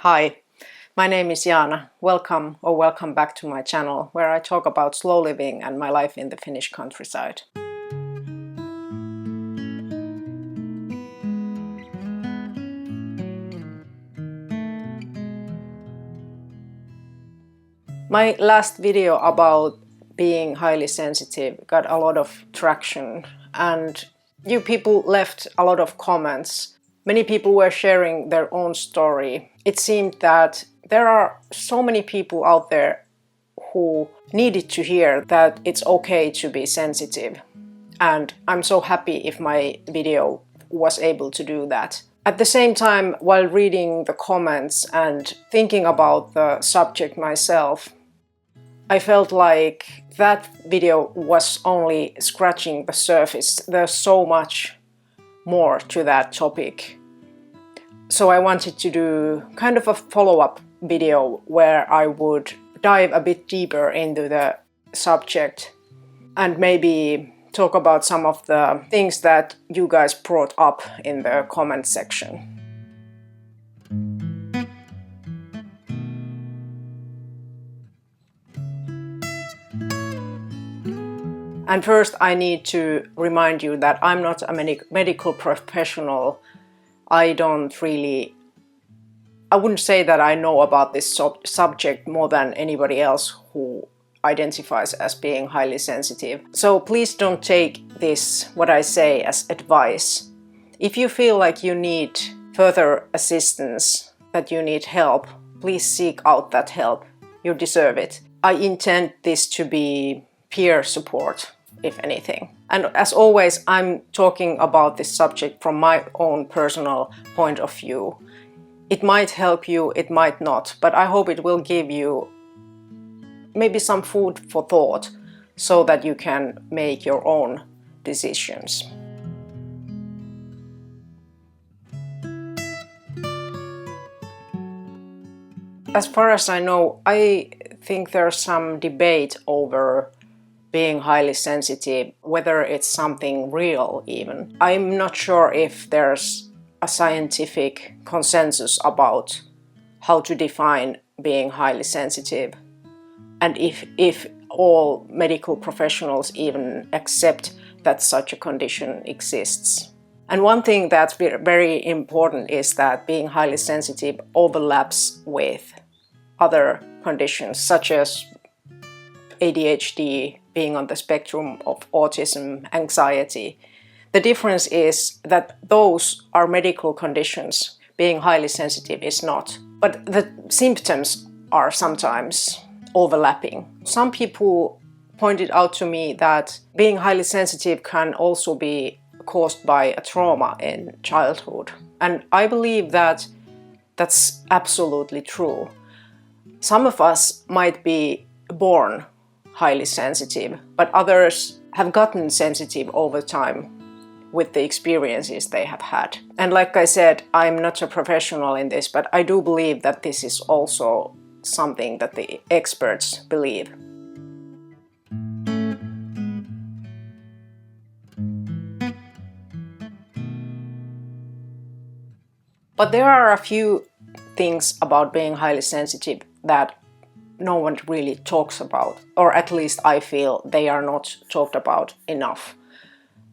Hi, my name is Jaana. Welcome back to my channel, where I talk about slow living and my life in the Finnish countryside. My last video about being highly sensitive got a lot of traction, and you people left a lot of comments. Many people were sharing their own story. It seemed that there are so many people out there who needed to hear that it's okay to be sensitive. And I'm so happy if my video was able to do that. At the same time, while reading the comments and thinking about the subject myself, I felt like that video was only scratching the surface. There's so much more to that topic. So I wanted to do kind of a follow-up video where I would dive a bit deeper into the subject and maybe talk about some of the things that you guys brought up in the comment section. And first I need to remind you that I'm not a medical professional. I wouldn't say that I know about this subject more than anybody else who identifies as being highly sensitive. So please don't take this, what I say, as advice. If you feel like you need further assistance, that you need help, please seek out that help. You deserve it. I intend this to be peer support, if anything. And as always, I'm talking about this subject from my own personal point of view. It might help you, it might not, but I hope it will give you maybe some food for thought so that you can make your own decisions. As far as I know, I think there's some debate over being highly sensitive, whether it's something real even. I'm not sure if there's a scientific consensus about how to define being highly sensitive, and if all medical professionals even accept that such a condition exists. And one thing that's very important is that being highly sensitive overlaps with other conditions such as ADHD, being on the spectrum of autism, anxiety. The difference is that those are medical conditions. Being highly sensitive is not. But the symptoms are sometimes overlapping. Some people pointed out to me that being highly sensitive can also be caused by a trauma in childhood. And I believe that that's absolutely true. Some of us might be born highly sensitive, but others have gotten sensitive over time with the experiences they have had. And like I said, I'm not a professional in this, but I do believe that this is also something that the experts believe. But there are a few things about being highly sensitive that no one really talks about, or at least I feel they are not talked about enough.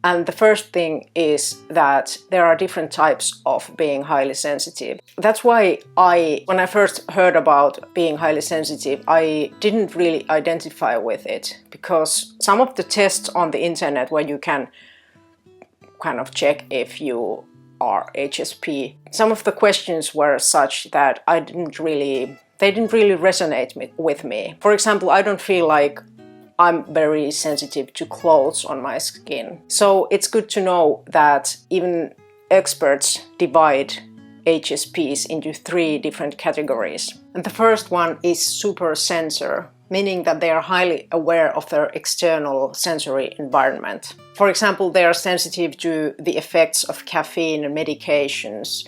And the first thing is that there are different types of being highly sensitive. That's why when I first heard about being highly sensitive, I didn't really identify with it, because some of the tests on the internet where you can kind of check if you are HSP, some of the questions were such that they didn't really resonate with me. For example, I don't feel like I'm very sensitive to clothes on my skin. So it's good to know that even experts divide HSPs into 3 different categories. And the first one is super sensor, meaning that they are highly aware of their external sensory environment. For example, they are sensitive to the effects of caffeine and medications.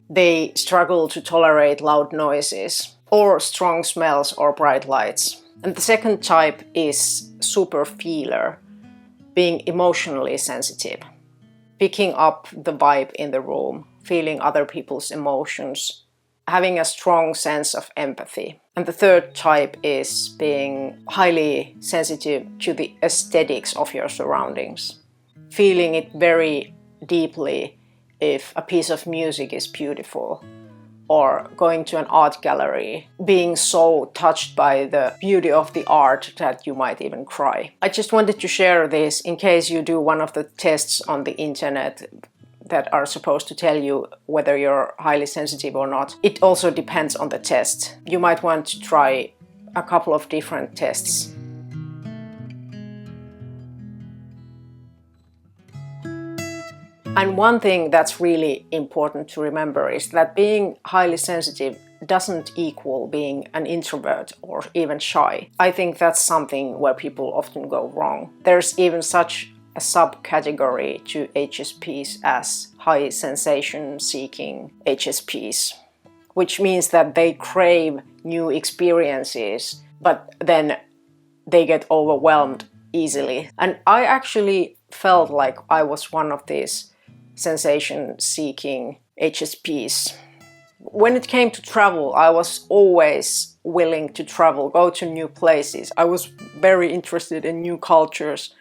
They struggle to tolerate loud noises or strong smells or bright lights. And the second type is super feeler, being emotionally sensitive, picking up the vibe in the room, feeling other people's emotions, having a strong sense of empathy. And the third type is being highly sensitive to the aesthetics of your surroundings, feeling it very deeply if a piece of music is beautiful, or going to an art gallery, being so touched by the beauty of the art that you might even cry. I just wanted to share this in case you do one of the tests on the internet that are supposed to tell you whether you're highly sensitive or not. It also depends on the test. You might want to try a couple of different tests. And one thing that's really important to remember is that being highly sensitive doesn't equal being an introvert or even shy. I think that's something where people often go wrong. There's even such a subcategory to HSPs as high sensation seeking HSPs, which means that they crave new experiences, but then they get overwhelmed easily. And I actually felt like I was one of these sensation-seeking HSPs. When it came to travel, I was always willing to travel, go to new places. I was very interested in new cultures.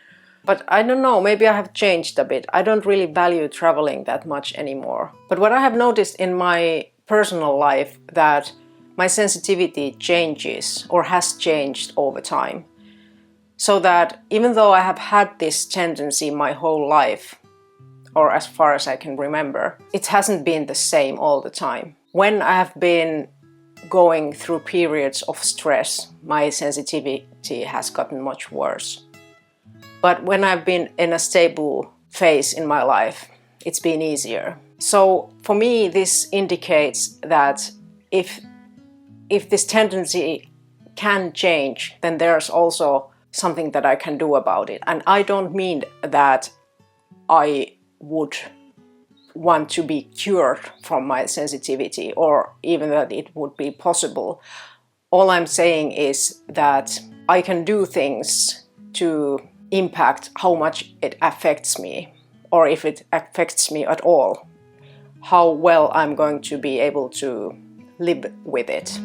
But I don't know, maybe I have changed a bit. I don't really value traveling that much anymore. But what I have noticed in my personal life, that my sensitivity changes or has changed over time. So that even though I have had this tendency my whole life, or as far as I can remember, it hasn't been the same all the time. When I have been going through periods of stress, my sensitivity has gotten much worse. But when I've been in a stable phase in my life, it's been easier. So for me, this indicates that if this tendency can change, then there's also something that I can do about it. And I don't mean that I would want to be cured from my sensitivity, or even that it would be possible. All I'm saying is that I can do things to impact how much it affects me, or if it affects me at all, how well I'm going to be able to live with it.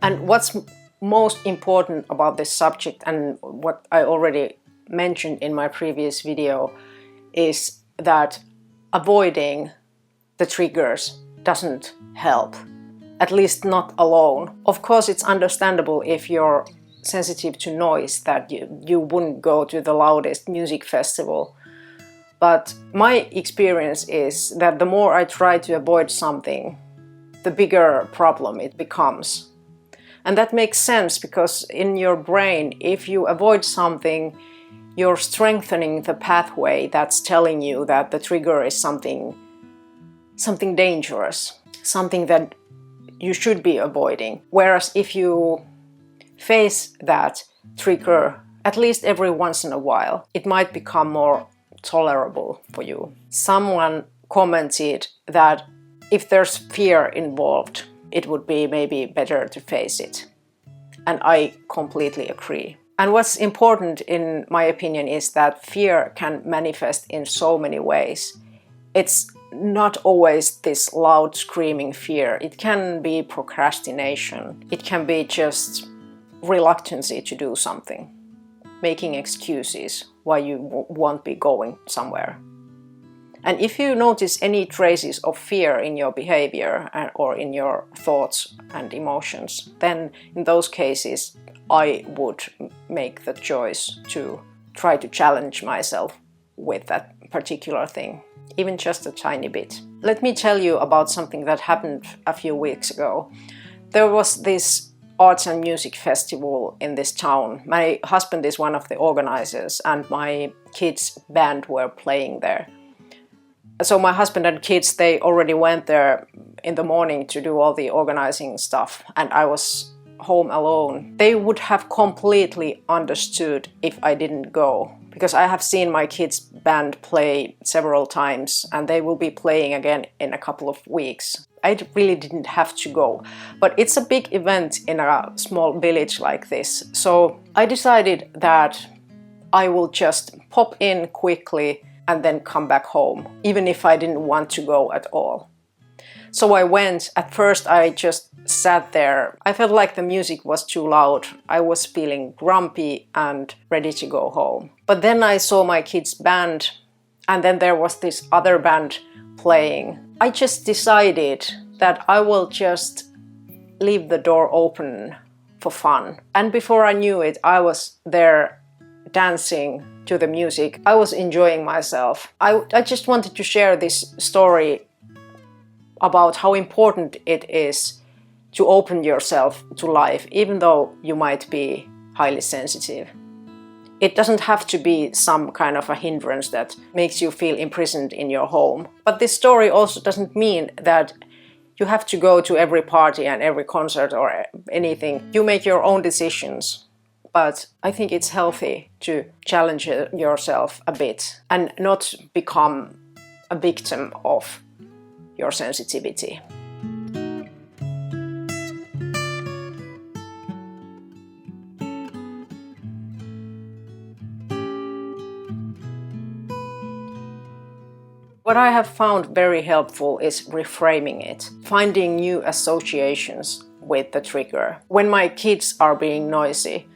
And what's most important about this subject, and what I already mentioned in my previous video, is that avoiding the triggers doesn't help, at least not alone. Of course, it's understandable if you're sensitive to noise that you wouldn't go to the loudest music festival. But my experience is that the more I try to avoid something, the bigger problem it becomes. And that makes sense, because in your brain, if you avoid something, you're strengthening the pathway that's telling you that the trigger is something dangerous, something that you should be avoiding. Whereas if you face that trigger at least every once in a while, it might become more tolerable for you. Someone commented that if there's fear involved, it would be maybe better to face it. And I completely agree. And what's important, in my opinion, is that fear can manifest in so many ways. It's not always this loud screaming fear. It can be procrastination. It can be just reluctancy to do something, making excuses why you won't be going somewhere. And if you notice any traces of fear in your behavior or in your thoughts and emotions, then in those cases I would make the choice to try to challenge myself with that particular thing, even just a tiny bit. Let me tell you about something that happened a few weeks ago. There was this arts and music festival in this town. My husband is one of the organizers, and my kids' band were playing there. So my husband and kids, they already went there in the morning to do all the organizing stuff, and I was home alone. They would have completely understood if I didn't go, because I have seen my kids' band play several times and they will be playing again in a couple of weeks. I really didn't have to go, but it's a big event in a small village like this. So I decided that I will just pop in quickly and then come back home, even if I didn't want to go at all. So I went. At first I just sat there. I felt like the music was too loud. I was feeling grumpy and ready to go home. But then I saw my kids' band, and then there was this other band playing. I just decided that I will just leave the door open for fun. And before I knew it, I was there dancing to the music. I was enjoying myself. I just wanted to share this story about how important it is to open yourself to life, even though you might be highly sensitive. It doesn't have to be some kind of a hindrance that makes you feel imprisoned in your home. But this story also doesn't mean that you have to go to every party and every concert or anything. You make your own decisions. But I think it's healthy to challenge yourself a bit and not become a victim of your sensitivity. What I have found very helpful is reframing it, finding new associations with the trigger. When my kids are being noisy,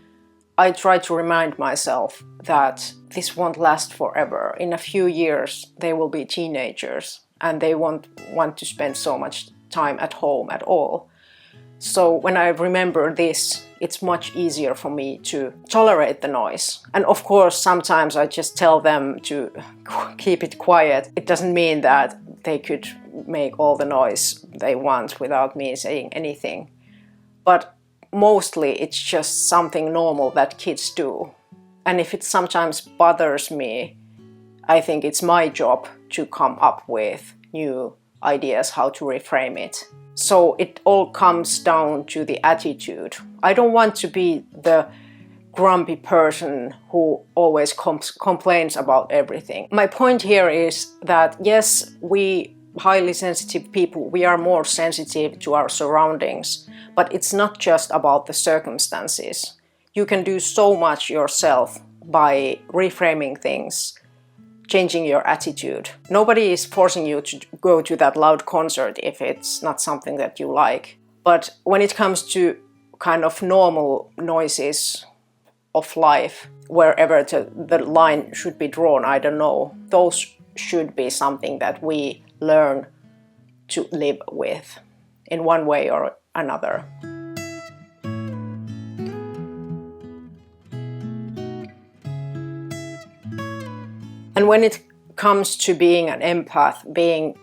I try to remind myself that this won't last forever. In a few years, they will be teenagers and they won't want to spend so much time at home at all. So when I remember this, it's much easier for me to tolerate the noise. And of course, sometimes I just tell them to keep it quiet. It doesn't mean that they could make all the noise they want without me saying anything. But mostly it's just something normal that kids do. And if it sometimes bothers me, I think it's my job to come up with new ideas how to reframe it. So it all comes down to the attitude. I don't want to be the grumpy person who always complains about everything. My point here is that yes, we highly sensitive people, we are more sensitive to our surroundings, but it's not just about the circumstances. You can do so much yourself by reframing things, changing your attitude. Nobody is forcing you to go to that loud concert if it's not something that you like. But when it comes to kind of normal noises of life, wherever the line should be drawn, I don't know, those should be something that we learn to live with in one way or another. And when it comes to being an empath, being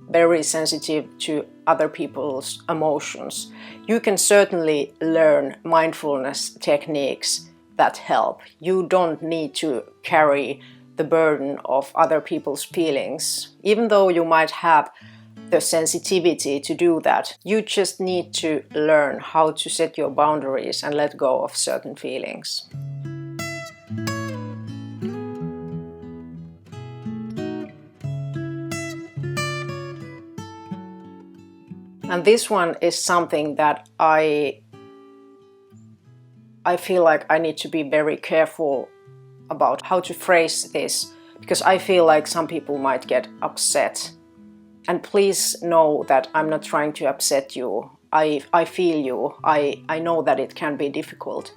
very sensitive to other people's emotions, you can certainly learn mindfulness techniques that help. You don't need to carry the burden of other people's feelings. Even though you might have the sensitivity to do that, you just need to learn how to set your boundaries and let go of certain feelings. And this one is something that I feel like I need to be very careful about how to phrase this, because I feel like some people might get upset. And please know that I'm not trying to upset you. I feel you. I know that it can be difficult.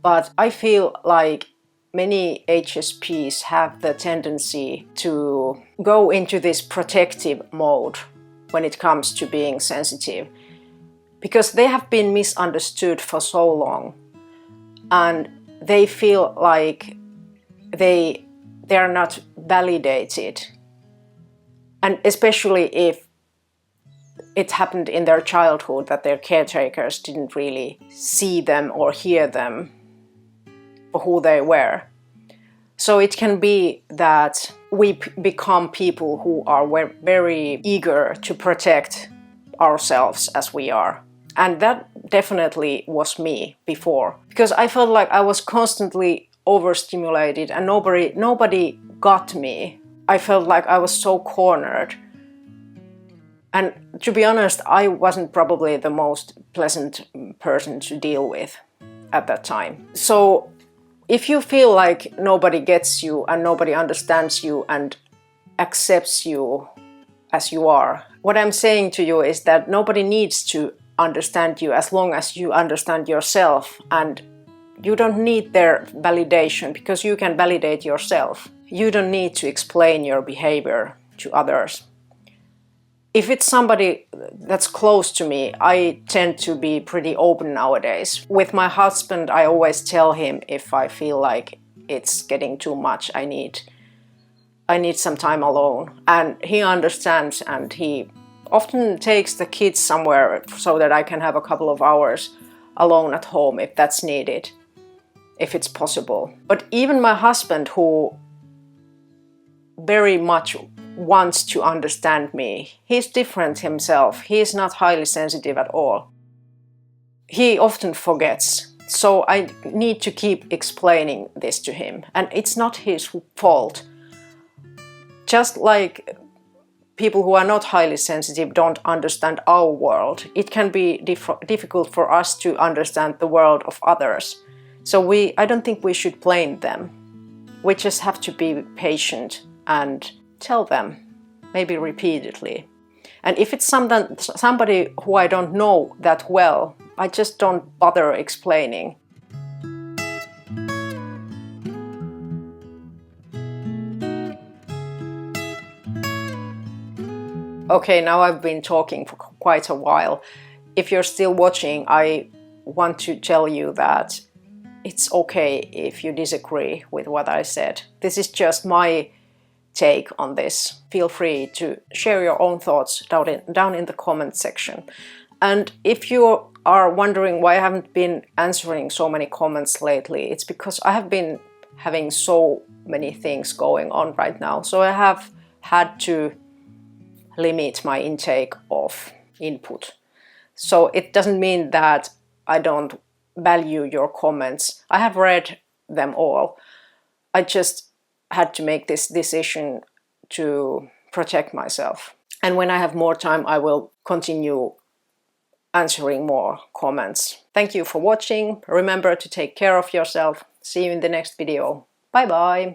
But I feel like many HSPs have the tendency to go into this protective mode when it comes to being sensitive, because they have been misunderstood for so long and they feel like they are not validated. And especially if it happened in their childhood that their caretakers didn't really see them or hear them for who they were. So it can be that we become people who are very eager to protect ourselves as we are. And that definitely was me before, because I felt like I was constantly overstimulated and nobody got me. I felt like I was so cornered. And to be honest, I wasn't probably the most pleasant person to deal with at that time. So if you feel like nobody gets you and nobody understands you and accepts you as you are, what I'm saying to you is that nobody needs to understand you as long as you understand yourself, and you don't need their validation because you can validate yourself. You don't need to explain your behavior to others. If it's somebody that's close to me, I tend to be pretty open nowadays. With my husband, I always tell him if I feel like it's getting too much, I need some time alone. And he understands, and he often takes the kids somewhere so that I can have a couple of hours alone at home if that's needed, if it's possible. But even my husband, who very much wants to understand me, he's different himself. He is not highly sensitive at all. He often forgets. So I need to keep explaining this to him. And it's not his fault. Just like people who are not highly sensitive don't understand our world, it can be difficult for us to understand the world of others. So I don't think we should blame them. We just have to be patient and tell them, maybe repeatedly. And if it's somebody who I don't know that well, I just don't bother explaining. Okay, now I've been talking for quite a while. If you're still watching, I want to tell you that it's okay if you disagree with what I said. This is just my take on this. Feel free to share your own thoughts down in the comment section. And if you are wondering why I haven't been answering so many comments lately, it's because I have been having so many things going on right now. So I have had to limit my intake of input. So it doesn't mean that I don't value your comments. I have read them all. I just had to make this decision to protect myself. And when I have more time, I will continue answering more comments. Thank you for watching. Remember to take care of yourself. See you in the next video. Bye bye.